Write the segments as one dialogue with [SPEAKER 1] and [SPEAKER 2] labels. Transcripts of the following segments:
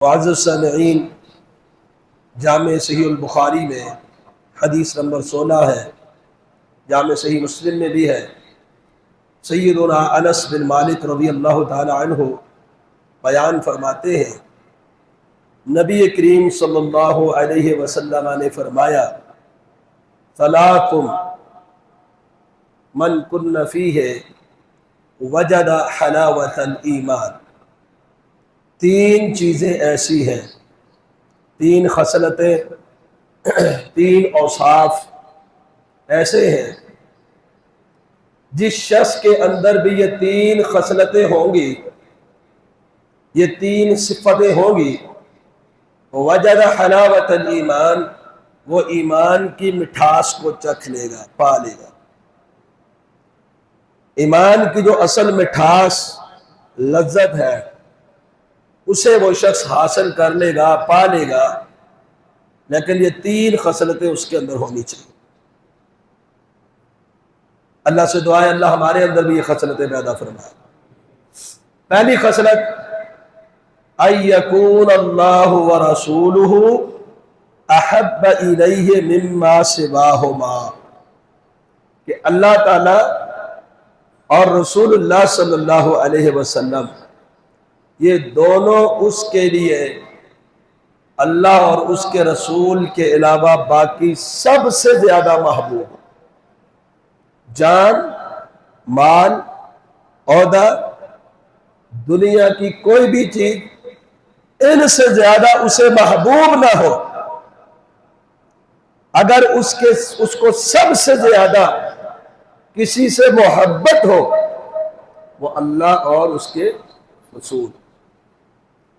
[SPEAKER 1] معزز سامعین، جامع صحیح البخاری میں حدیث نمبر 16 ہے، جامع صحیح مسلم میں بھی ہے۔ سیدنا انس بن مالک رضی اللہ تعالی عنہ بیان فرماتے ہیں، نبی کریم صلی اللہ علیہ وسلم نے فرمایا، ثلاث من کن فیہ وجد حلاوۃ الایمان۔ تین چیزیں ایسی ہیں، تین خصلتیں، تین اوصاف ایسے ہیں جس شخص کے اندر بھی یہ تین خصلتیں ہوں گی، یہ تین صفتیں ہوں گی، وجد حلاوۃ الایمان، وہ ایمان کی مٹھاس کو چکھ لے گا، پا لے گا۔ ایمان کی جو اصل مٹھاس، لذت ہے، اسے وہ شخص حاصل کر لے گا، پا لے گا، لیکن یہ تین خصلتیں اس کے اندر ہونی چاہیے۔ اللہ سے دعا ہے اللہ ہمارے اندر بھی یہ خصلتیں پیدا فرمائے۔ پہلی خصلت، ان یکون اللہ ورسولہ احب الیہ مما سواہما، کہ اللہ تعالی اور رسول اللہ صلی اللہ علیہ وسلم یہ دونوں اس کے لیے اللہ اور اس کے رسول کے علاوہ باقی سب سے زیادہ محبوب، جان، مال، عہدہ، دنیا کی کوئی بھی چیز ان سے زیادہ اسے محبوب نہ ہو۔ اگر اس کو سب سے زیادہ کسی سے محبت ہو، وہ اللہ اور اس کے رسول۔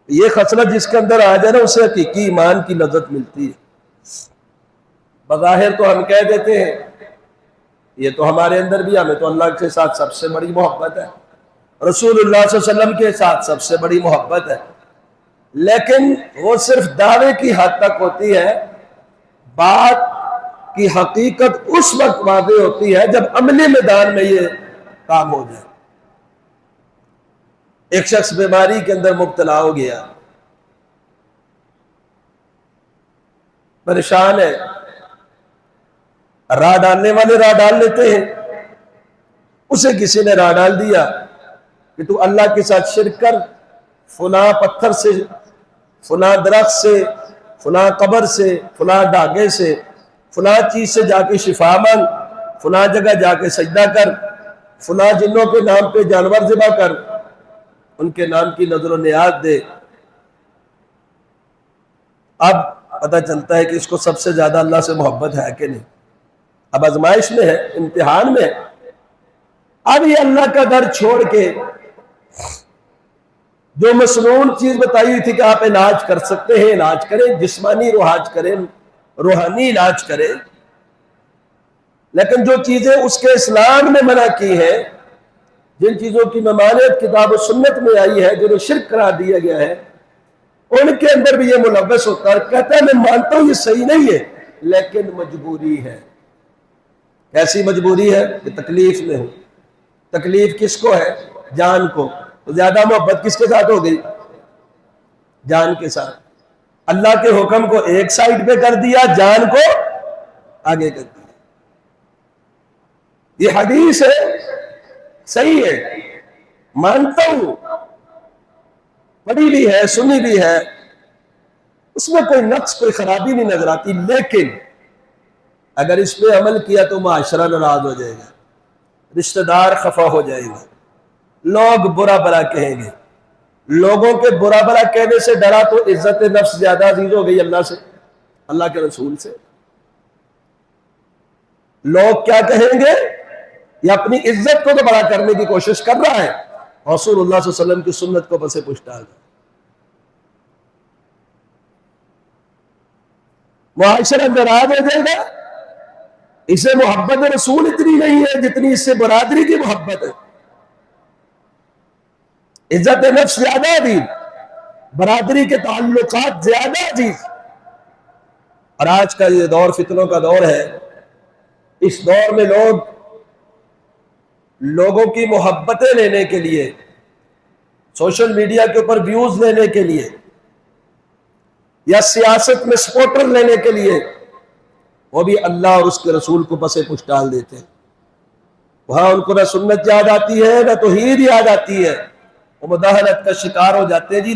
[SPEAKER 1] یہ خصلت جس کے اندر آ جائے نا، اسے حقیقی ایمان کی لذت ملتی ہے۔ بظاہر تو ہم کہہ دیتے ہیں یہ تو ہمارے اندر بھی، ہمیں تو اللہ کے ساتھ سب سے بڑی محبت ہے، رسول اللہ صلی اللہ علیہ وسلم کے ساتھ سب سے بڑی محبت ہے، لیکن وہ صرف دعوے کی حد تک ہوتی ہے۔ بات کی حقیقت اس وقت واضح ہوتی ہے جب عملی میدان میں یہ کام ہو جائے۔ ایک شخص بیماری کے اندر مبتلا ہو گیا، پریشان ہے، راہ ڈالنے والے راہ ڈال لیتے ہیں، اسے کسی نے راہ ڈال دیا کہ تو اللہ کے ساتھ شرک کر، فلاں پتھر سے، فلاں درخت سے، فلاں قبر سے، فلاں ڈھاگے سے، فلاں چیز سے جا کے شفا مانگ، فلاں جگہ جا کے سجدہ کر، فلاں جنوں کے نام پہ جانور ذبح کر، ان کے نام کی نظر و نیاز دے۔ اب پتہ چلتا ہے کہ اس کو سب سے زیادہ اللہ سے محبت ہے کہ نہیں۔ اب آزمائش میں ہے، امتحان میں ہے۔ اب یہ اللہ کا در چھوڑ کے جو مسنون چیز بتائی ہوئی تھی کہ آپ علاج کر سکتے ہیں، علاج کریں، جسمانی علاج کریں، روحانی علاج کریں، لیکن جو چیزیں اس کے اسلام نے منع کی ہیں، جن چیزوں کی ممانعت کتاب و سنت میں آئی ہے، جنہیں شرک قرار دیا گیا ہے، ان کے اندر بھی یہ ملوث ہوتا ہے۔ کہتا ہے میں مانتا ہوں یہ صحیح نہیں ہے، لیکن مجبوری ہے۔ کیسی مجبوری ہے؟ کہ تکلیف میں ہو۔ تکلیف کس کو ہے؟ جان کو۔ تو زیادہ محبت کس کے ساتھ ہو گئی؟ جان کے ساتھ۔ اللہ کے حکم کو ایک سائڈ پہ کر دیا، جان کو آگے کر دیا۔ یہ حدیث ہے، صحیح ہے، مانتا ہوں، پڑھی بھی ہے، سنی بھی ہے، اس میں کوئی نقص، کوئی خرابی نہیں نظر آتی، لیکن اگر اس پہ عمل کیا تو معاشرہ ناراض ہو جائے گا، رشتہ دار خفا ہو جائے گا، لوگ برا بھلا کہیں گے۔ لوگوں کے برا بھلا کہنے سے ڈرا تو عزت نفس زیادہ عزیز ہو گئی اللہ سے، اللہ کے رسول سے۔ لوگ کیا کہیں گے؟ یہ اپنی عزت کو تو بڑا کرنے کی کوشش کر رہا ہے، رسول اللہ صلی اللہ علیہ وسلم کی سنت کو پسے پش ڈال رہا ہے۔ معاشرہ ناراض ہو جائے گا۔ اسے محبت رسول اتنی نہیں ہے جتنی اس سے برادری کی محبت ہے۔ عزت نفس زیادہ عزیز، برادری کے تعلقات زیادہ عزیز۔ اور آج کا یہ دور فتنوں کا دور ہے، اس دور میں لوگوں کی محبتیں لینے کے لیے، سوشل میڈیا کے اوپر ویوز لینے کے لیے یا سیاست میں سپورٹر لینے کے لیے، وہ بھی اللہ اور اس کے رسول کو پس پش ڈال دیتے ہیں۔ وہاں ان کو نہ سنت یاد آتی ہے نہ توحید یاد آتی ہے، وہ مداہنت کا شکار ہو جاتے ہیں۔ جی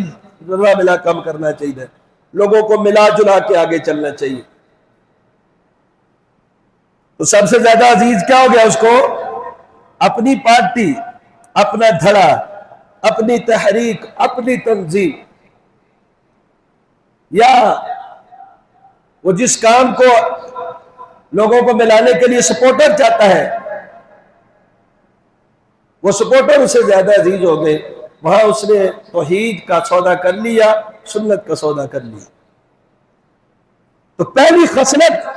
[SPEAKER 1] ذرا ملا کم کرنا چاہیے، لوگوں کو ملا جلا کے آگے چلنا چاہیے۔ تو سب سے زیادہ عزیز کیا ہو گیا اس کو؟ اپنی پارٹی، اپنا دھڑا، اپنی تحریک، اپنی تنظیم، یا وہ جس کام کو لوگوں کو ملانے کے لیے سپورٹر چاہتا ہے، وہ سپورٹر اسے زیادہ عزیز ہو گئے۔ وہاں اس نے توحید کا سودا کر لیا، سنت کا سودا کر لیا۔ تو پہلی خصلت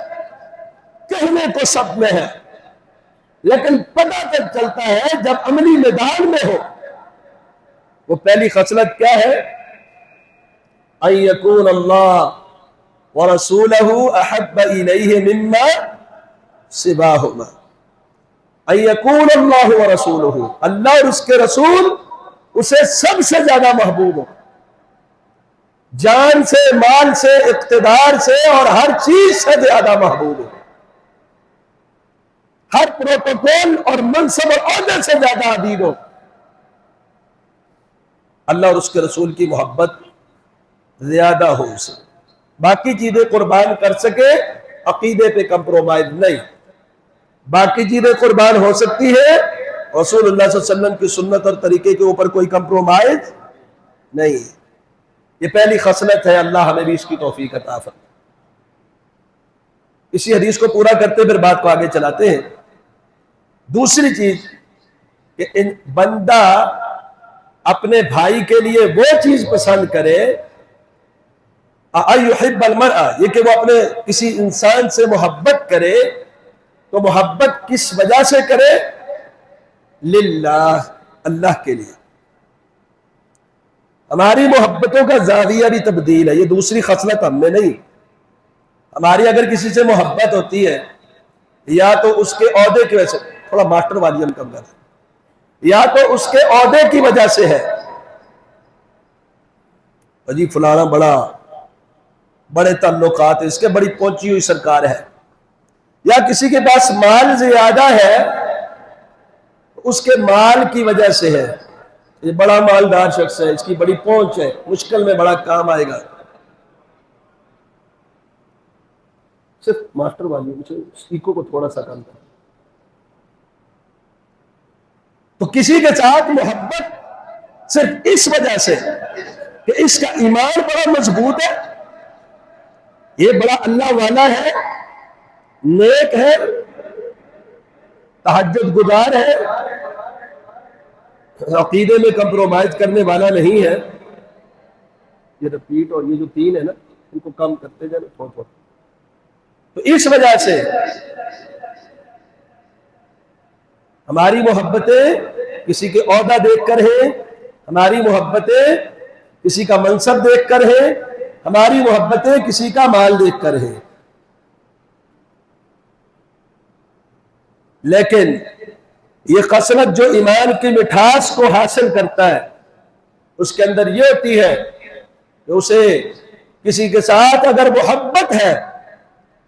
[SPEAKER 1] کہنے کو سب میں ہے، لیکن پتہ تک چلتا ہے جب عملی میدان میں ہو۔ وہ پہلی خصلت کیا ہے؟ ان یکون اللہ ورسولہ احب الیہ مما سواہما۔ ان یکون اللہ ورسولہ، اللہ اور اس کے رسول اسے سب سے زیادہ محبوب ہو، جان سے، مال سے، اقتدار سے اور ہر چیز سے زیادہ محبوب ہو، ہر پروٹوکول اور منصب اور عہدے سے زیادہ عزیز ہو۔ اللہ اور اس کے رسول کی محبت زیادہ ہو اسے، باقی چیزیں قربان کر سکے، عقیدے پہ کمپرومائز نہیں۔ باقی چیزیں قربان ہو سکتی ہے، رسول اللہ صلی اللہ علیہ وسلم کی سنت اور طریقے کے اوپر کوئی کمپرومائز نہیں۔ یہ پہلی خصلت ہے، اللہ ہمیں بھی اس کی توفیق عطا فرمائے۔ اسی حدیث کو پورا کرتے پھر بات کو آگے چلاتے ہیں۔ دوسری چیز کہ بندہ اپنے بھائی کے لیے وہ چیز پسند کرے، اَيُحِبَّ الْمَرْءَ، یہ کہ وہ اپنے کسی انسان سے محبت کرے، تو محبت کس وجہ سے کرے؟ للہ، اللہ کے لیے۔ ہماری محبتوں کا زاویہ بھی تبدیل ہے، یہ دوسری خصلت ہم میں نہیں۔ ہماری اگر کسی سے محبت ہوتی ہے، یا تو اس کے عہدے کی وجہ سے، تھوڑا ماسٹر والیوم کم کر، یا تو اس کے عہدے کی وجہ سے ہے، جی فلانا بڑے تعلقات، اس کے بڑی پہنچی ہوئی سرکار ہے، یا کسی کے پاس مال زیادہ ہے، اس کے مال کی وجہ سے ہے، یہ بڑا مالدار شخص ہے، اس کی بڑی پہنچ ہے، مشکل میں بڑا کام آئے گا۔ صرف ماسٹر والیوم سے ایکو کو تھوڑا سا کم کریں۔ تو کسی کے ساتھ محبت صرف اس وجہ سے کہ اس کا ایمان بڑا مضبوط ہے، یہ بڑا اللہ والا ہے، نیک ہے، تہجد گزار ہے، عقیدے میں کمپرومائز کرنے والا نہیں ہے۔ یہ رپیٹ اور یہ جو تین ہے نا، ان کو کم کرتے جائیں تھوڑا تھوڑا۔ تو اس وجہ سے ہماری محبتیں کسی کے عہدہ دیکھ کر ہیں، ہماری محبتیں کسی کا منصب دیکھ کر ہیں، ہماری محبتیں کسی کا مال دیکھ کر ہیں۔ لیکن یہ خصلت جو ایمان کی مٹھاس کو حاصل کرتا ہے، اس کے اندر یہ ہوتی ہے کہ اسے کسی کے ساتھ اگر محبت ہے،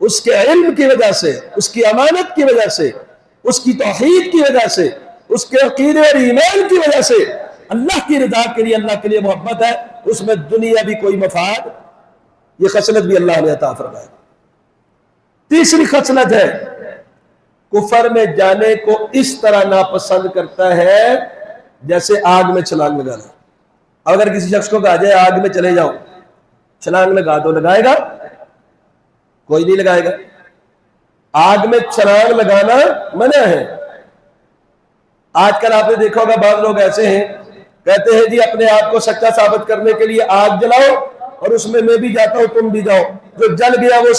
[SPEAKER 1] اس کے علم کی وجہ سے، اس کی امانت کی وجہ سے، اس کی توحید کی وجہ سے، اس کے عقیدے اور ایمان کی وجہ سے، اللہ کی رضا کے لیے، اللہ کے لیے محبت ہے، اس میں دنیا بھی کوئی مفاد، یہ خصلت بھی اللہ نے عطا فرمائی۔ تیسری خصلت ہے، کفر میں جانے کو اس طرح ناپسند کرتا ہے جیسے آگ میں چھلانگ لگانا۔ اگر کسی شخص کو کہا جائے آگ میں چلے جاؤ، چھلانگ لگا دو، لگائے گا؟ کوئی نہیں لگائے گا۔ آگ میں چھلانگ لگانا منع ہے۔ آج کل آپ نے دیکھا ہوگا بعض لوگ ایسے ہیں، کہتے ہیں جی اپنے آپ کو سچا ثابت کرنے کے لیے آگ جلاؤ اور اس میں بھی جاتا ہوں تم بھی جاؤ، جو جل گیا وہ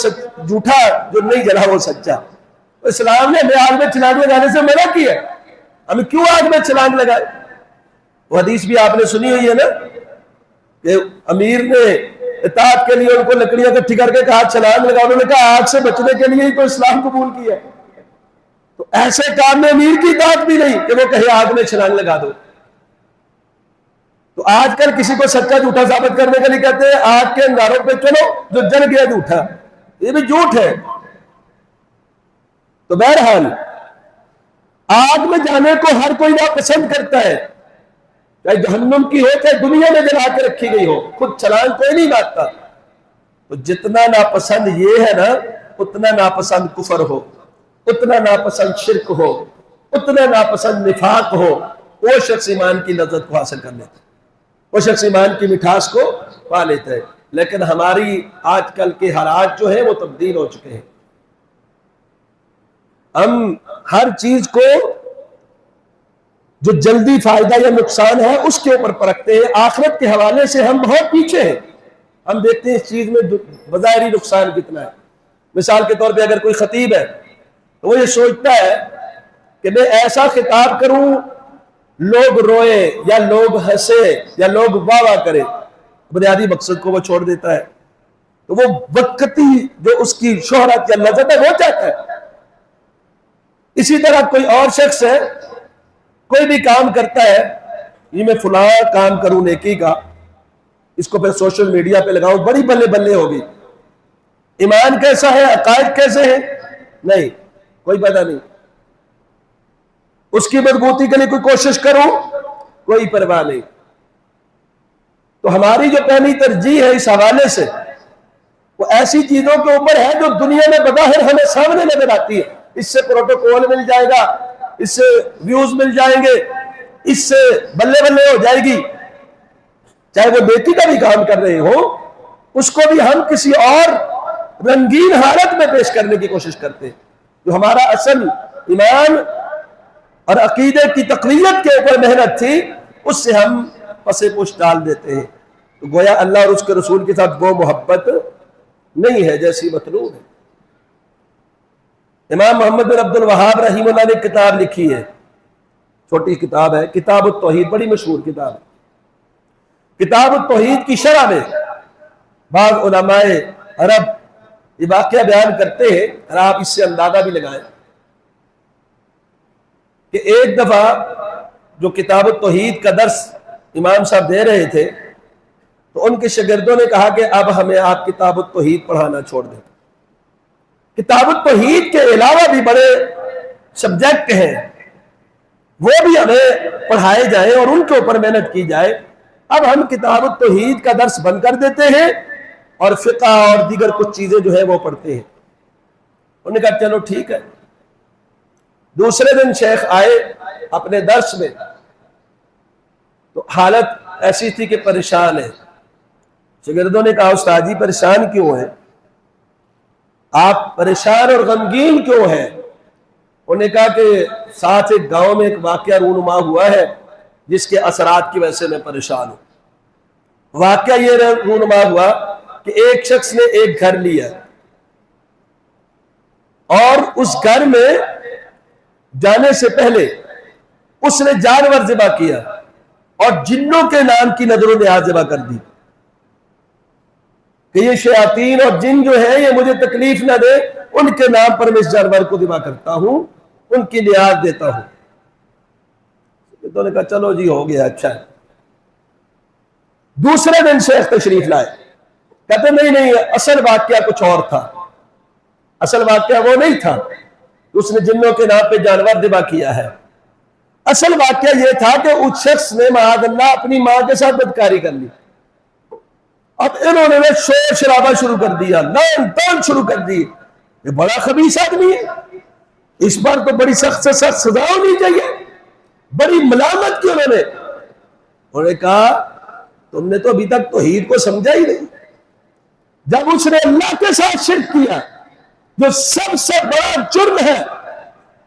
[SPEAKER 1] جھوٹا، جو نہیں جلا وہ سچا۔ اسلام نے ہمیں آگ میں چھلانگ لگانے سے منع کیا، ہمیں کیوں آگ میں چھلانگ لگائے؟ وہ حدیث بھی آپ نے سنی ہوئی ہے نا کہ امیر نے اطاعت کے لیے ان کو لکڑیاں اکٹھی کر کے کہا چھلانگ لگا، انہوں نے کہا آگ سے بچنے کے لیے ہی تو اسلام قبول کیا۔ تو ایسے کام میں امیر کی اطاعت بھی نہیں کہ وہ کہے آگ میں چھلانگ لگا دو۔ تو آج کل کسی کو سچا جھوٹا ثابت کرنے کے لیے کہتے ہیں آگ کے انگاروں پہ چلو جو جل گیا جھوٹا، یہ بھی جھوٹ ہے۔ تو بہرحال آگ میں جانے کو ہر کوئی ناپسند کرتا ہے، چاہے جہنم کی ہو چاہے دنیا میں جلا کے رکھی گئی ہو، خود چھلانگ کوئی نہیں مارتا۔ تو جتنا ناپسند یہ ہے نا، اتنا ناپسند کفر ہو، اتنا ناپسند شرک ہو، اتنا ناپسند نفاق ہو، وہ شخص ایمان کی لذت کو حاصل کر لیتا ہے، وہ شخص ایمان کی مٹھاس کو پا لیتا ہے۔ لیکن ہماری آج کل کے حالات جو ہیں وہ تبدیل ہو چکے ہیں۔ ہم ہر چیز کو جو جلدی فائدہ یا نقصان ہے اس کے اوپر پرکھتے ہیں، آخرت کے حوالے سے ہم بہت پیچھے ہیں۔ ہم دیکھتے ہیں اس چیز میں بظاہری نقصان کتنا ہے۔ مثال کے طور پہ اگر کوئی خطیب ہے تو وہ یہ سوچتا ہے کہ میں ایسا خطاب کروں لوگ روئے یا لوگ ہنسے یا لوگ واہ واہ کرے، بنیادی مقصد کو وہ چھوڑ دیتا ہے۔ تو وہ وقتی جو اس کی شہرت یا لذت ہے وہ چاہتا ہے۔ اسی طرح کوئی اور شخص ہے، کوئی بھی کام کرتا ہے، یہ میں فلاں کام کروں نیکی کا، اس کو پھر سوشل میڈیا پہ لگاؤں، بڑی بلے بلے ہوگی۔ ایمان کیسا ہے، عقائد کیسے ہیں، نہیں کوئی پتہ نہیں۔ اس کی مضبوطی کے لیے کوئی کوشش کروں، کوئی پرواہ نہیں۔ تو ہماری جو پہلی ترجیح ہے اس حوالے سے وہ ایسی چیزوں کے اوپر ہے جو دنیا میں بظاہر ہمیں سامنے نظر آتی ہے۔ اس سے پروٹوکول مل جائے گا، اس سے ویوز مل جائیں گے، اس سے بلے بلے ہو جائے گی۔ چاہے وہ نیکی کا بھی کام کر رہے ہو، اس کو بھی ہم کسی اور رنگین حالت میں پیش کرنے کی کوشش کرتے ہیں۔ جو ہمارا اصل ایمان اور عقیدے کی تقویت کے اوپر محنت تھی، اس سے ہم پس پش ڈال دیتے ہیں۔ تو گویا اللہ اور اس کے رسول کے ساتھ وہ محبت نہیں ہے جیسی مطلوب ہے۔ امام محمد بن عبد الوہاب رحمہ اللہ نے کتاب لکھی ہے، چھوٹی کتاب ہے، کتاب التوحید، بڑی مشہور کتاب ہے۔ کتاب التوحید کی شرح میں بعض علماء عرب یہ واقعہ بیان کرتے ہیں، اور آپ اس سے اندازہ بھی لگائیں کہ ایک دفعہ جو کتاب التوحید کا درس امام صاحب دے رہے تھے تو ان کے شاگردوں نے کہا کہ اب ہمیں آپ کتاب التوحید پڑھانا چھوڑ دیں۔ کتاب التوحید کے علاوہ بھی بڑے سبجیکٹ ہیں، وہ بھی ہمیں پڑھائے جائیں اور ان کے اوپر محنت کی جائے۔ اب ہم کتاب التوحید کا درس بند کر دیتے ہیں اور فقہ اور دیگر کچھ چیزیں جو ہے وہ پڑھتے ہیں۔ انہوں نے کہا چلو ٹھیک ہے۔ دوسرے دن شیخ آئے اپنے درس میں تو حالت ایسی تھی کہ پریشان ہے۔ شاگردوں نے کہا استاد جی پریشان کیوں ہیں، آپ پریشان اور غمگین کیوں ہیں؟ انہوں نے کہا کہ ساتھ ایک گاؤں میں ایک واقعہ رونما ہوا ہے جس کے اثرات کی وجہ سے میں پریشان ہوں۔ واقعہ یہ رونما ہوا کہ ایک شخص نے ایک گھر لیا اور اس گھر میں جانے سے پہلے اس نے جانور ذبح کیا اور جنوں کے نام کی نظر و نیاز ذبح کر دی کہ یہ شیاطین اور جن جو ہیں یہ مجھے تکلیف نہ دے، ان کے نام پر میں اس جانور کو ذبح کرتا ہوں، ان کی نیاز دیتا ہوں۔ تو نے کہا چلو جی ہو گیا، اچھا ہے۔ دوسرے دن شیخ تشریف لائے، کہتے نہیں اصل واقعہ کچھ اور تھا۔ اصل واقعہ وہ نہیں تھا اس نے جنوں کے نام پہ جانور ذبح کیا ہے۔ اصل واقعہ یہ تھا کہ اس شخص نے معاذ اللہ اپنی ماں کے ساتھ بدکاری کر لی۔ اب انہوں نے شور شرابہ شروع کر دیا، لعن طعن شروع کر دی، یہ بڑا خبیث آدمی ہے، اس بار تو بڑی سخت سے سخت سزا ہونی چاہیے۔ بڑی ملامت کی انہوں نے کہا تم نے تو ابھی تک توحید کو سمجھا ہی نہیں۔ جب اس نے اللہ کے ساتھ شرک کیا جو سب سے بڑا جرم ہے،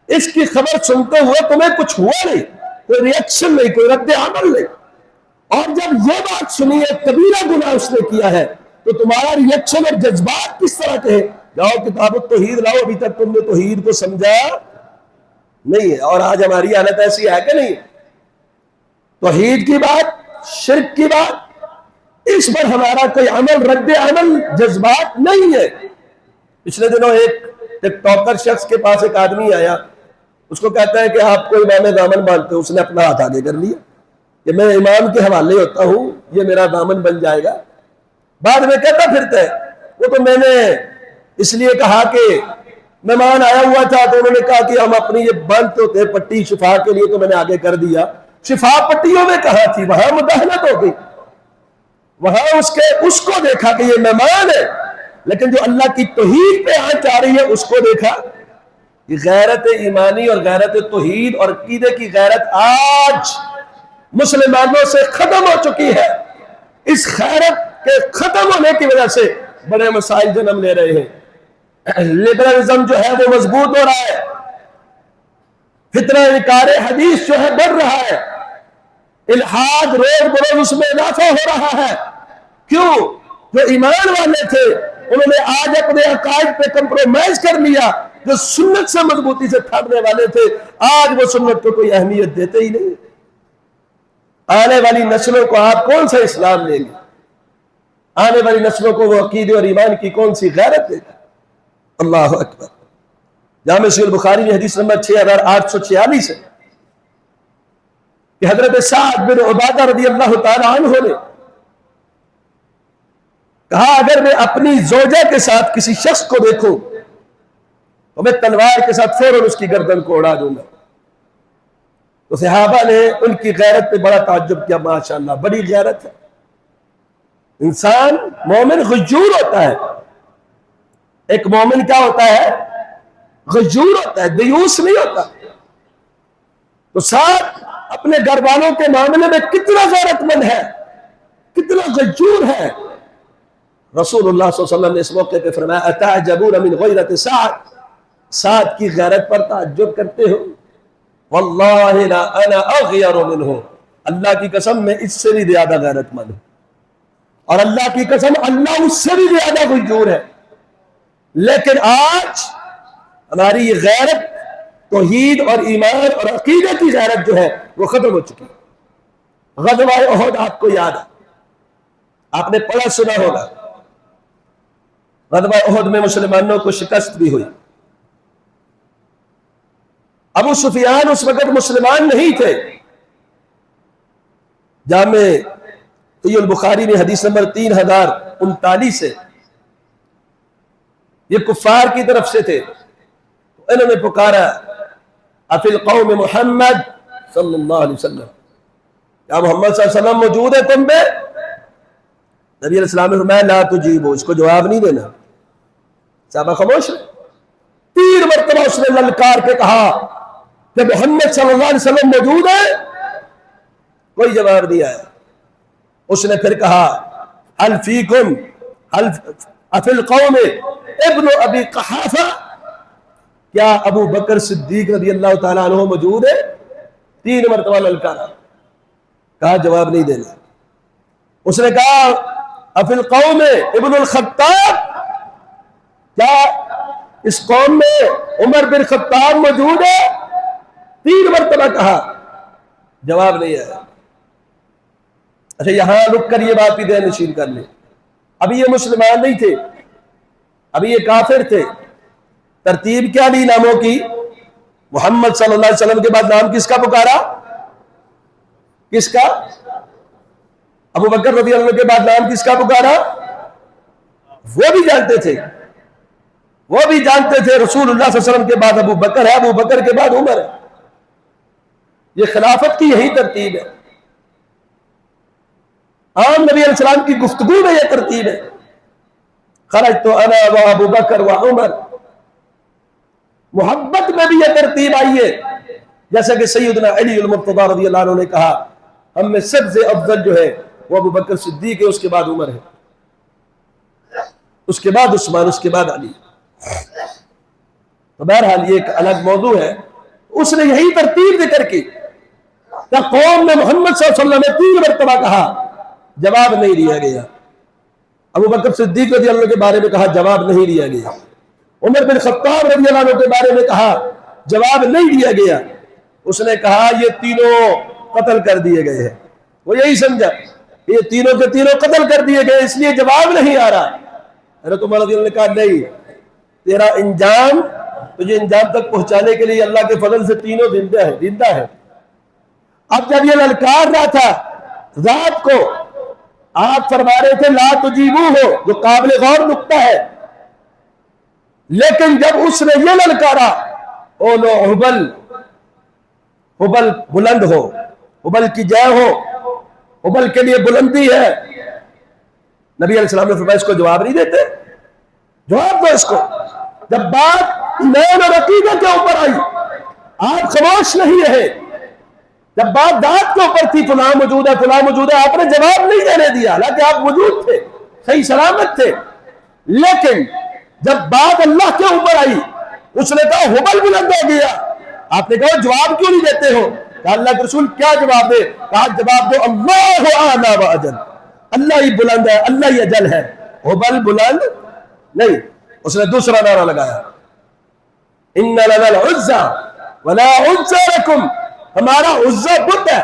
[SPEAKER 1] اس کی خبر سنتے ہوئے تمہیں کچھ ہوا نہیں، کوئی ریئیکشن نہیں، کوئی رد عمل نہیں، اور جب یہ بات سنی ہے کبیرہ گناہ اس نے کیا ہے تو تمہارا ریئیکشن اور جذبات کس طرح کے ہیں؟ جاؤ کتاب التوحید لاؤ، ابھی تک تم نے توحید کو سمجھا نہیں ہے۔ اور آج ہماری حالت ایسی ہے کہ نہیں؟ توحید کی بات، شرک کی بات، اس پر ہمارا کوئی عمل، رد عمل، جذبات نہیں ہے۔ پچھلے دنوں ایک ٹک ٹاکر شخص کے پاس ایک آدمی آیا، اس کو کہتا ہے کہ آپ کو امام زامن مانتے ہو، اس نے اپنا ہاتھ آگے کر لیا، کہ میں امام کے حوالے ہوتا ہوں، یہ میرا دامن بن جائے گا، بعد میں کہتا پھرتا ہے وہ تو میں نے اس لیے کہا کہ مہمان آیا ہوا تھا تو انہوں نے کہا کہ ہم اپنی یہ بند ہوتے پٹی شفا کے لیے تو میں نے آگے کر دیا، شفا پٹیوں میں کہاں تھی، وہاں مداحنت ہو گئی، وہاں اس کو دیکھا کہ یہ مہمان ہے، لیکن جو اللہ کی توحید پہ آنچ آ رہی ہے اس کو دیکھا۔ یہ غیرت ایمانی اور غیرت توحید اور عقیدے کی غیرت آج مسلمانوں سے ختم ہو چکی ہے۔ اس غیرت کے ختم ہونے کی وجہ سے بڑے مسائل جنم لے رہے ہیں۔ لبرلزم جو ہے وہ مضبوط ہو رہا ہے، فتنہ انکار حدیث جو ہے بڑھ رہا ہے، الحاد روز بروز اس میں اضافہ ہو رہا ہے۔ کیوں؟ جو ایمان والے تھے انہوں نے آج اپنے عقائد پہ کمپرومائز کر لیا، جو سنت سے مضبوطی سے تھامنے والے تھے آج وہ سنت کو کوئی اہمیت دیتے ہی نہیں۔ آنے والی نسلوں کو آپ کون سا اسلام دیں گے؟ آنے والی نسلوں کو وہ عقیدے اور ایمان کی کون سی غیرت دے گا؟ اللہ اکبر۔ جامع صحیح البخاری میں حدیث نمبر 6846 ہے کہ حضرت سعد بن عبادہ رضی اللہ تعالی عنہ نے کہا اگر میں اپنی زوجہ کے ساتھ کسی شخص کو دیکھوں تو میں تلوار کے ساتھ فوراً اس کی گردن کو اڑا دوں گا۔ تو صحابہ نے ان کی غیرت پہ بڑا تعجب کیا، ماشاءاللہ بڑی غیرت ہے۔ انسان مومن غیور ہوتا ہے، ایک مومن کیا ہوتا ہے؟ غیور ہوتا ہے، دیوس نہیں ہوتا۔ تو ساتھ اپنے گھر والوں کے معاملے میں کتنا غیرت مند ہے، کتنا غیور ہے۔ رسول اللہ صلی اللہ علیہ وسلم نے اس موقع پہ فرمایا اتعجبون من غیرت سعد، سعد کی غیرت پر تعجب کرتے ہو؟ واللہ لا انا اغیر منہ، اللہ کی قسم میں اس سے بھی زیادہ غیرت مند ہوں، اور اللہ کی قسم اللہ اس سے بھی زیادہ غیور ہے۔ لیکن آج ہماری یہ غیرت توحید اور ایمان اور عقیدہ کی غیرت جو ہے وہ ختم ہو چکی۔ غزوہ احد آپ کو یاد ہے، آپ نے پڑھا سنا ہوگا۔ غزوہ احد میں مسلمانوں کو شکست بھی ہوئی۔ ابو سفیان اس وقت مسلمان نہیں تھے۔ جامع صحیح البخاری میں حدیث نمبر 3039 ہے، یہ کفار کی طرف سے تھے۔ انہوں نے پکارا افی القوم محمد صلی اللہ علیہ وسلم، کیا محمد صلی اللہ علیہ وسلم موجود ہے تم میں؟ نبی علیہ السلام نے فرمایا لا تجیبو، اس کو جواب نہیں دینا۔ صحابہ خاموش ہے۔ 3 مرتبہ اس نے للکار کے کہا کہ محمد صلی اللہ علیہ وسلم موجود ہے، کوئی جواب نہیں آیا۔ اس نے پھر کہا هل فیکم افی القوم ابن ابی قحافہ، کیا ابو بکر صدیق رضی اللہ تعالیٰ عنہ موجود ہے؟ 3 مرتبہ للکارا، کہا جواب نہیں دینا۔ اس نے کہا افی القوم ابن الخطاب، کیا اس قوم میں عمر بن خطاب موجود ہے؟ 3 مرتبہ کہا، جواب نہیں آیا۔ اچھا یہاں رک کر یہ بات بھی ذہن نشین کر لیں، ابھی یہ مسلمان نہیں تھے، ابھی یہ کافر تھے۔ ترتیب کیا لی ناموں کی؟ محمد صلی اللہ علیہ وسلم کے بعد نام کس کا پکارا؟ کس کا؟ ابو بکر رضی اللہ عنہ کے بعد نام کس کا پکارا؟ وہ بھی جانتے تھے، وہ بھی جانتے تھے رسول اللہ صلی اللہ علیہ وسلم کے بعد ابو بکر ہے، ابو بکر کے بعد عمر ہے۔ یہ خلافت کی یہی ترتیب ہے، عام نبی علیہ السلام کی گفتگو میں یہ ترتیب ہے۔ خرجت انا و ابو بکر و عمر، محبت میں بھی یہ ترتیب آئی ہے، جیسا کہ سیدنا علی المرتضی رضی اللہ عنہ نے کہا ہم میں سب سے افضل جو ہے وہ ابو بکر صدیق ہے، اس کے بعد عمر ہے، اس کے بعد عثمان، اس کے بعد علی۔ تو بہرحال یہ ایک الگ موضوع ہے۔ اس نے یہی ترتیب ذکر کی کہ قوم نے محمد صلی اللہ علیہ وسلم نے 3 مرتبہ کہا، جواب نہیں دیا گیا۔ ابو بکر صدیق رضی اللہ عنہ کے بارے میں کہا، جواب نہیں دیا گیا۔ عمر بن خطاب رضی اللہ عنہ کے بارے میں کہا، جواب نہیں دیا گیا۔ اس نے کہا یہ تینوں قتل کر دیے گئے ہیں، وہ یہی سمجھا یہ تینوں کے تینوں قتل کر دیے گئے اس لیے جواب نہیں آ رہا۔ حضرت عمر رضی اللہ عنہ نے کہا نہیں، تیرا انجام، تجھے انجام تک پہنچانے کے لیے اللہ کے فضل سے تینوں زندہ ہے۔ اب جب یہ للکار رہا تھا ذات کو، آپ فرما رہے تھے لا تجیبو ہو، جو قابل غور نقطہ ہے، لیکن جب اس نے یہ للکارا اولو حبل، حبل بلند ہو، حبل کی جے ہو، حبل کے لیے بلندی ہے، نبی علیہ السلام نے فرمایا اس کو جواب نہیں دیتے؟ جواب دو اس کو۔ جب بات ایمان اور عقیدہ کے اوپر آئی آپ خاموش نہیں رہے، جب بات ذات کے اوپر تھی فلاں موجود ہے فلاں موجود ہے، آپ نے جواب نہیں دینے دیا، حالانکہ آپ موجود تھے، صحیح سلامت تھے، لیکن جب بات اللہ کے اوپر آئی اس نے کہا حبل بلند ہو گیا، آپ نے کہا جواب کیوں نہیں دیتے ہو؟ کہا اللہ کے رسول کیا جواب دے؟ کہا جواب دو اللہ اعلی و اجل، اللہ ہی بلند ہے، اللہ ہی اجل ہے، حبل بلند نہیں۔ اس نے دوسرا نعرہ لگایا ان لنا العزى ولا عزى لكم، ہمارا عزہ بت ہے،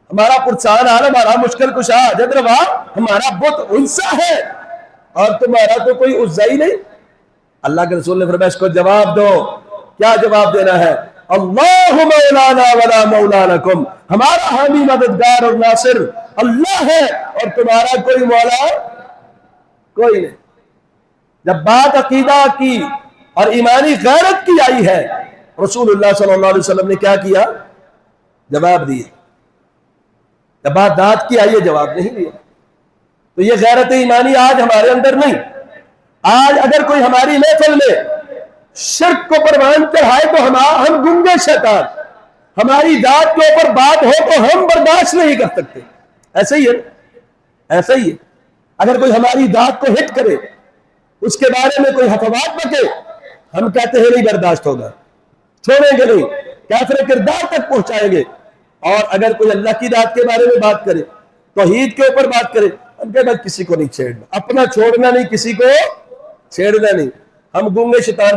[SPEAKER 1] ہمارا پرسان حال، ہمارا مشکل کشا حاجت روا، ہمارا بت عزہ ہے اور تمہارا تو کوئی عزہ ہی نہیں۔ اللہ کے رسول نے فرمایا اس کو جواب دو۔ کیا جواب دینا ہے؟ اللہ مولانا ولا مولا لکم، ہمارا حامی مددگار اور ناصر اللہ ہے اور تمہارا کوئی مولا کوئی نہیں۔ جب بات عقیدہ کی اور ایمانی غیرت کی آئی ہے، رسول اللہ صلی اللہ علیہ وسلم نے کیا کیا؟ جواب دیے۔ جب بات ذات کی آئی ہے جواب نہیں دیا۔ تو یہ غیرت ایمانی آج ہمارے اندر نہیں۔ آج اگر کوئی ہماری محفل میں شرک کو پروان چڑھائے تو ہم گنگے شیطان، ہماری ذات کے اوپر بات ہو تو ہم برداشت نہیں کر سکتے۔ ایسا ہی ہے، ایسا ہی ہے۔ اگر کوئی ہماری ذات کو ہٹ کرے، اس کے بارے میں کوئی حفوات بکے، ہم کہتے ہیں نہیں برداشت ہوگا، چھوڑیں گے نہیں، کافر کردار تک پہنچائیں گے۔ اور اگر کوئی اللہ کی ذات کے بارے میں بات کرے، توحید کے اوپر بات کرے، ہم کہتے ہیں کسی کو نہیں چھیڑنا، اپنا چھوڑنا نہیں، کسی کو چھیڑنا نہیں۔ ہم گونگے شیطان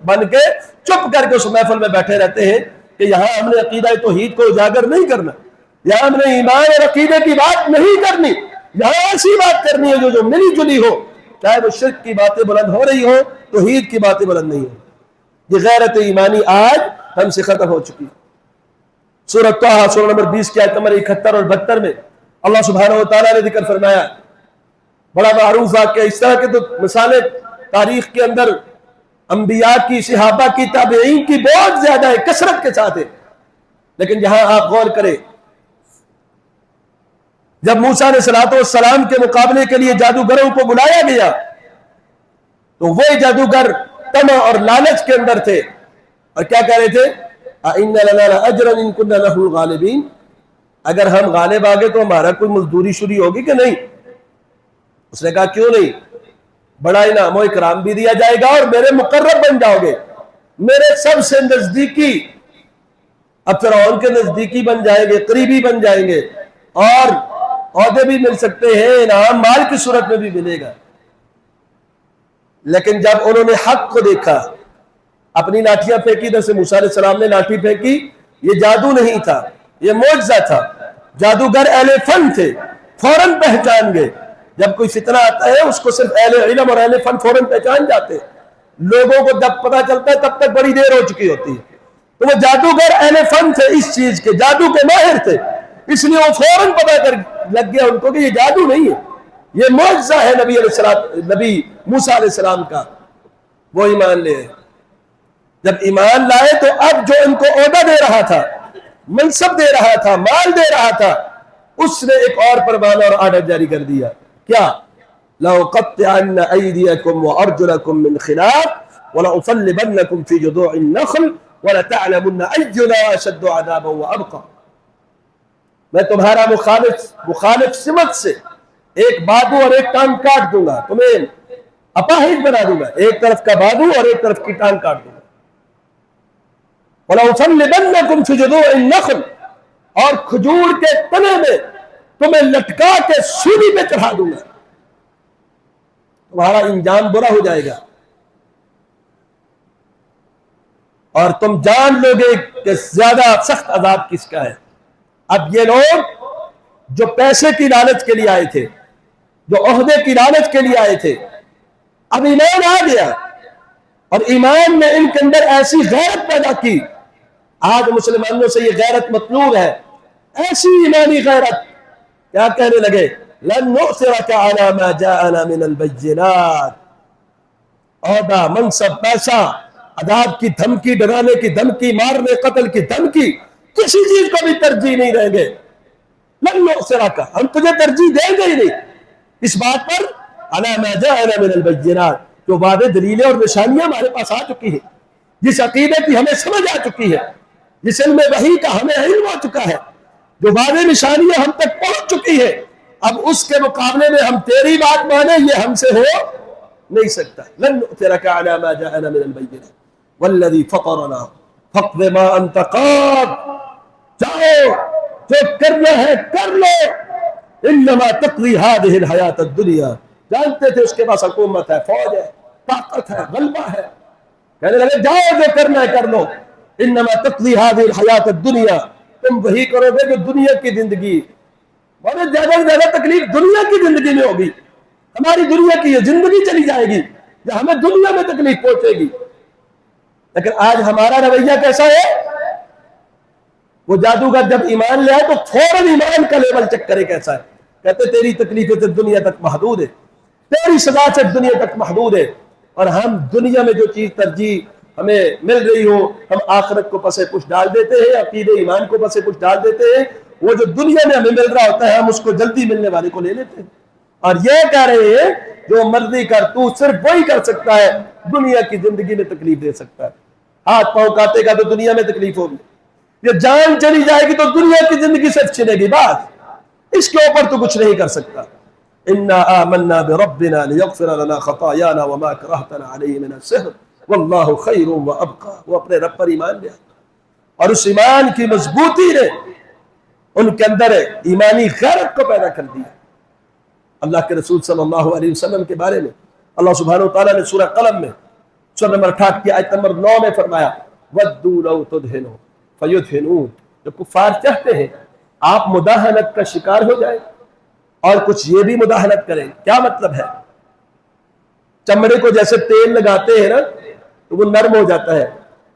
[SPEAKER 1] بن کے چپ کر کے اس محفل میں بیٹھے رہتے ہیں کہ یہاں ہم نے عقیدہ توحید کو اجاگر نہیں کرنا، یہاں ہم نے ایمان اور عقیدے کی بات نہیں کرنی، یہاں ایسی بات کرنی ہے جو ملی جلی ہو، چاہے وہ شرک کی باتیں بلند ہو رہی ہو، توحید کی باتیں بلند نہیں ہو۔ یہ غیرت ایمانی آج ہم سے ختم ہو چکی۔ سورۃ طٰہٰ سورہ نمبر 20 کی آیت نمبر 71 اور 72 میں اللہ سبحانہ و تعالیٰ نے ذکر فرمایا، بڑا معروف واقعہ، اس طرح کے تو مثالیں تاریخ کے اندر انبیاء کی، صحابہ کی، تابعین کی بہت زیادہ ہے، کثرت کے ساتھ ہے، لیکن یہاں آپ غور کریں، جب موسیٰ علیہ السلام کے مقابلے کے لیے جادوگروں کو بلایا گیا تو وہ جادوگر طمع اور لالچ کے اندر تھے اور کیا کہہ رہے تھے؟ اِنَّ لَنَا لَأَجْرًا إِن كُنَّا لَهُ الْغَالِبِينَ، اگر ہم غالب آگے تو ہمارا کوئی مزدوری شروع ہوگی کہ نہیں؟ اس نے کہا کیوں نہیں، بڑا انعام و اکرام بھی دیا جائے گا اور میرے مقرب بن جاؤ گے، میرے سب سے نزدیکی، اب فرعون کے نزدیکی بن جائیں گے، قریبی بن جائیں گے، اور عہدے بھی مل سکتے ہیں، انعام مال کی صورت میں بھی ملے گا۔ لیکن جب انہوں نے حق کو دیکھا، اپنی لاٹھیاں پھینکی، ادھر سے موسیٰ علیہ السلام نے لاٹھی پھینکی، یہ جادو نہیں تھا، یہ معجزہ تھا، جادوگر اہل فن تھے، فوراً پہچان گئے۔ جب کوئی فتنہ آتا ہے اس کو صرف اہل علم اور اہل فن فوراً پہچان جاتے، لوگوں کو جب پتہ چلتا ہے تب تک بڑی دیر ہو چکی ہوتی ہے۔ تو وہ جادوگر اہل فن تھے، اس چیز کے جادو کے ماہر تھے، اس لیے وہ فوراً پتہ کر لگ گیا ان کو کہ یہ جادو نہیں ہے، یہ معجزہ ہے نبی موسیٰ علیہ السلام کا۔ وہ ایمان لے آئے۔ جب ایمان لائے تو اب جو ان کو عہدہ دے رہا تھا، منصب دے رہا تھا، مال دے رہا تھا، اس نے ایک اور پروانہ اور آرڈر جاری کر دیا۔ کیا؟ لَأُقَطِّعَنَّ أَيْدِيَكُمْ وَأَرْجُلَكُمْ مِنْ خِلَافٍ وَلَأُصَلِّبَنَّكُمْ فِي جُذُوعِ النَّخْلِ وَلَتَعْلَمُنَّ أَيُّنَا أَشَدُّ عَذَابًا وَأَبْقَىٰ۔ میں تمہارا مخالف سمت سے ایک بادو اور ایک ٹانگ کاٹ دوں گا، تمہیں اپاہج بنا دوں گا، ایک طرف کا بادو اور ایک طرف کی ٹانگ کاٹ دوں گا۔ وَلَأُصَلِّبَنَّكُمْ فِي جُذُوعِ النَّخْلِ، اور کھجور کے تنے میں تمہیں لٹکا کے سولی پہ چڑھا دوں گا، تمہارا انجام برا ہو جائے گا اور تم جان لو گے کہ زیادہ سخت عذاب کس کا ہے۔ اب یہ لوگ جو پیسے کی لالچ کے لیے آئے تھے، جو عہدے کی لالچ کے لیے آئے تھے، اب ایمان آ گیا اور ایمان نے ان کے اندر ایسی غیرت پیدا کی، آج مسلمانوں سے یہ غیرت مطلوب ہے، ایسی ایمانی غیرت، کیا کہنے لگے؟ لن نؤثرک علی ما جاءنا من البینات، عہدہ، منصب، پیسہ، عذاب کی دھمکی، ڈرانے کی دھمکی، مارنے قتل کی دھمکی، کسی چیز کو بھی ترجیح نہیں دیں گے۔ لن نؤثرک، ہم تجھے ترجیح دیں گے ہی نہیں اس بات پر، علی ما جاءنا من البینات، جو واضح دلیلیں اور نشانیاں ہمارے پاس آ چکی ہیں، جس عقیدے کی ہمیں سمجھ آ چکی ہے، جس علم وحی کا ہمیں علم ہو چکا ہے، جو واضح نشانیاں ہم تک پہنچ چکی ہے، اب اس کے مقابلے میں ہم تیری بات مانیں، یہ ہم سے ہو نہیں سکتا۔ لن نؤثرک علی ما جاءنا من البینات والذی فطرنا فاقض ما انت قاض، جاؤ جو کرنا ہے کر لو، انما تقضی هذه الحیات الدنیا، جانتے تھے اس کے پاس حکومت ہے، فوج ہے، طاقت ہے، غلبہ ہے، کہنے لگے جاؤ جو کرنا ہے کر لو، انما تقضی هذه الحیات الدنیا، تم وہی کرو گے جو دنیا کی زندگی، بہت زیادہ سے زیادہ تکلیف دنیا کی زندگی میں ہوگی، ہماری دنیا کی یہ زندگی چلی جائے گی یا ہمیں دنیا میں تکلیف پہنچے گی۔ لیکن آج ہمارا رویہ کیسا ہے؟ وہ جادوگر جب ایمان لے آئے تو فوراً ایمان کا لیول چیک کرے کیسا ہے، کہتے تیری تکلیفیں صرف دنیا تک محدود ہے، تیری سزا صرف دنیا تک محدود ہے، اور ہم دنیا میں جو چیز ترجیح ہمیں مل رہی ہو، ہم آخرت کو پس پش ڈال دیتے ہیں، عقید ایمان کو پس پش ڈال دیتے ہیں، وہ جو دنیا میں ہمیں مل رہا ہوتا ہے ہم اس کو جلدی ملنے والے کو لے لیتے ہیں، اور یہ کہہ رہے ہیں جو مرضی کر، تو صرف وہی کر سکتا ہے دنیا کی زندگی میں تکلیف دے سکتا ہے، ہاتھ پاؤں کاٹے گا تو دنیا میں تکلیف ہوگی، یہ جان چلی جائے گی تو دنیا کی زندگی سے چھنے گی، بات اس کے اوپر تو کچھ نہیں کر سکتا۔ انا آمنا بربنا لیغفر لنا خطايانا وما كرهتنا عليه من السحر والله خير وابقى، وہ اپنے رب پر ایمان لیا اور اس ایمان کی مضبوطی نے ان کے اندر ایمانی غیرت کو پیدا کر دیا۔ اللہ کے رسول صلی اللہ علیہ وسلم کے بارے میں اللہ سبحانہ وتعالیٰ نے سورہ قلم میں سورہ نمبر 68 کی آیت نمبر 9 میں فرمایا وَدُّوا لَوْ تُدْهِنُوا فَيُدْهِنُونَ، جو کفار چاہتے ہیں آپ مداہنت کا شکار ہو جائیں اور کچھ یہ بھی مداہنت کریں۔ کیا مطلب ہے؟ چمڑے کو جیسے تیل لگاتے ہیں نا تو وہ نرم ہو جاتا ہے،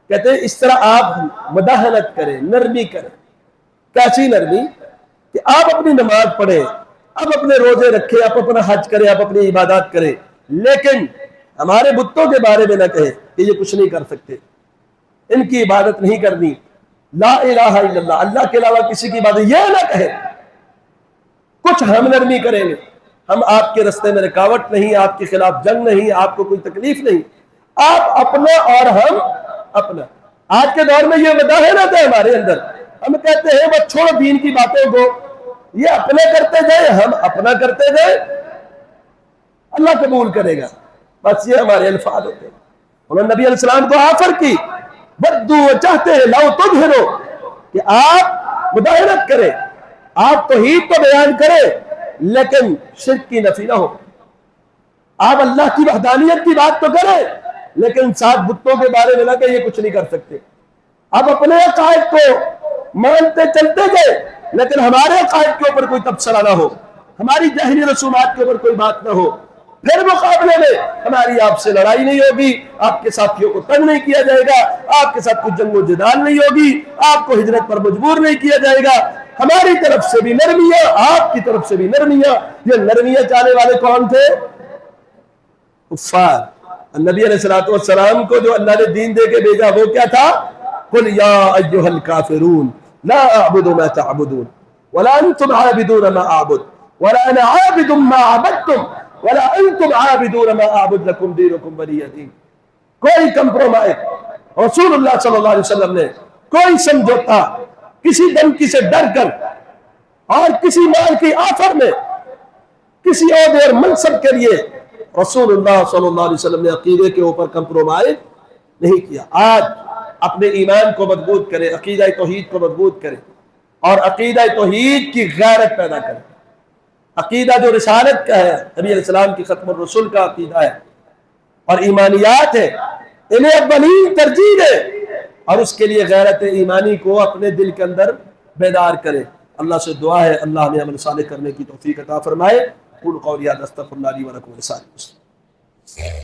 [SPEAKER 1] کہتے ہیں اس طرح آپ مداہنت کریں، نرمی کریں۔ کیسی نرمی؟ کہ آپ اپنی نماز پڑھیں، آپ اپنے روزے رکھیں، آپ اپنا حج کریں، آپ اپنی عبادات کریں، لیکن ہمارے بتوں کے بارے میں نہ کہیں کہ یہ کچھ نہیں کر سکتے، ان کی عبادت نہیں کرنی، لا الہ الا اللہ، اللہ کے علاوہ کسی کی عبادت، یہ نہ کہیں۔ کچھ ہم نرمی کریں گے، ہم آپ کے رستے میں رکاوٹ نہیں، آپ کے خلاف جنگ نہیں، آپ کو کوئی تکلیف نہیں، آپ اپنا اور ہم اپنا۔ آج کے دور میں یہ مداہنت ہے ہمارے اندر، ہم کہتے ہیں بس چھوڑ دین کی باتوں کو، یہ اپنے کرتے جائیں، ہم اپنا کرتے جائیں، اللہ قبول کرے گا، بس یہ ہمارے الفاظ ہوتے ہیں۔ انہوں نے نبی علیہ السلام کو آفر کی، بدو چاہتے ہیں لو تدہنو، کہ آپ مداہنت کریں، آپ توحید کو بیان کریں لیکن شرک کی نفی نہ ہو، آپ اللہ کی وحدانیت کی بات تو کریں لیکن ساتھ بتوں کے بارے میں نہ کہ یہ کچھ نہیں کر سکتے، آپ اپنے عقائد کو مانتے چلتے گئے لیکن ہمارے عقائد کے اوپر کوئی تبصرہ نہ ہو، ہماری جاہلی رسومات کے اوپر کوئی بات نہ ہو، پھر مقابلے میں ہماری آپ سے لڑائی نہیں ہوگی، آپ کے ساتھیوں کو تنگ نہیں کیا جائے گا، آپ کے ساتھ کوئی جنگ و جدال نہیں ہوگی، آپ کو ہجرت پر مجبور نہیں کیا جائے گا، ہماری طرف سے بھی نرمیاں، آپ کی طرف سے بھی نرمیاں۔ یہ نرمیاں چاہنے والے کون تھے؟ کفار۔ نبی علیہ السلام کو جو اللہ نے دین دے کے بھیجا وہ کیا تھا؟ قُلْ يَا أَيُّهَا الْكَافِرُونَ لَا أَعْبُدُ مَا تَعْبُدُونَ وَلَا أَنْتُمْ عَابِدُونَ مَا أَعْبُدُ وَلَا أَنَا عَابِدٌ مَا عَبَدتُّمْ وَلَا أَنْتُمْ عَابِدُونَ مَا أَعْبُدُ لَكُمْ دِينُكُمْ وَلِيَّ دِينِ۔ کوئی کمپرومائز رسول اللہ صلی اللہ علیہ وسلم نے کوئی سمجھوتا کسی دھمکی سے ڈر کر اور کسی مال کی آفر میں کسی عہدے اور منصب کے لیے رسول اللہ صلی اللہ علیہ وسلم نے عقیدے کے اوپر کمپرومائز نہیں کیا۔ آج اپنے ایمان کو مضبوط کرے، عقیدہ توحید کو مضبوط کرے اور عقیدہ توحید کی غیرت پیدا کرے۔ عقیدہ جو رسالت کا ہے، نبی علیہ السلام کی ختم الرسل کا عقیدہ ہے اور ایمانیات ہے، انہیں اولین ترجیح دے اور اس کے لیے غیرت ایمانی کو اپنے دل کے اندر بیدار کرے۔ اللہ سے دعا ہے اللہ ہمیں عمل صالح کرنے کی توفیق عطا فرمائے۔ قول قولی ھذا استغفر اللہ لی ولکم ولسائر المسلمین۔